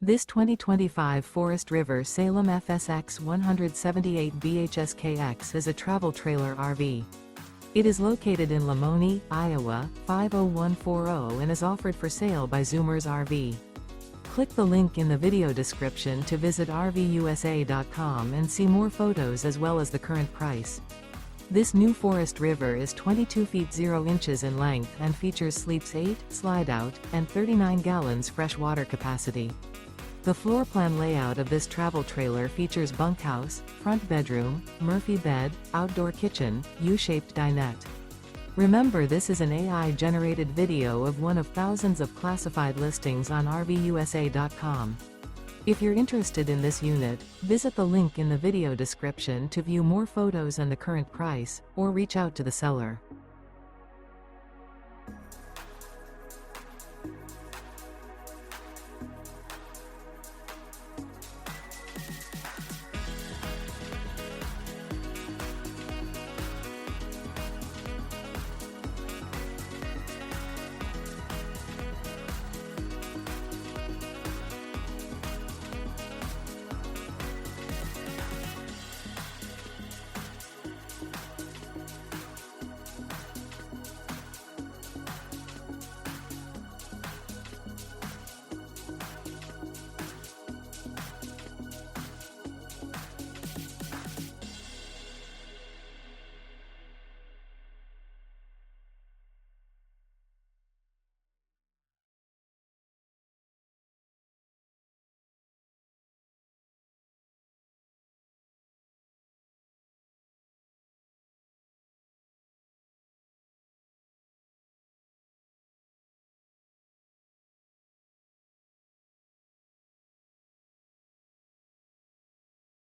This 2025 Forest River Salem FSX 178 BHSKX is a travel trailer RV. It is located in Lamoni, Iowa, 50140 and is offered for sale by Zoomers RV. Click the link in the video description to visit RVUSA.com and see more photos as well as the current price. This new Forest River is 22 feet 0 inches in length and features sleeps 8, slide-out, and 39 gallons fresh water capacity. The floor plan layout of this travel trailer features bunkhouse, front bedroom, Murphy bed, outdoor kitchen, U-shaped dinette. Remember, this is an AI-generated video of one of thousands of classified listings on RVUSA.com. If you're interested in this unit, visit the link in the video description to view more photos and the current price, or reach out to the seller.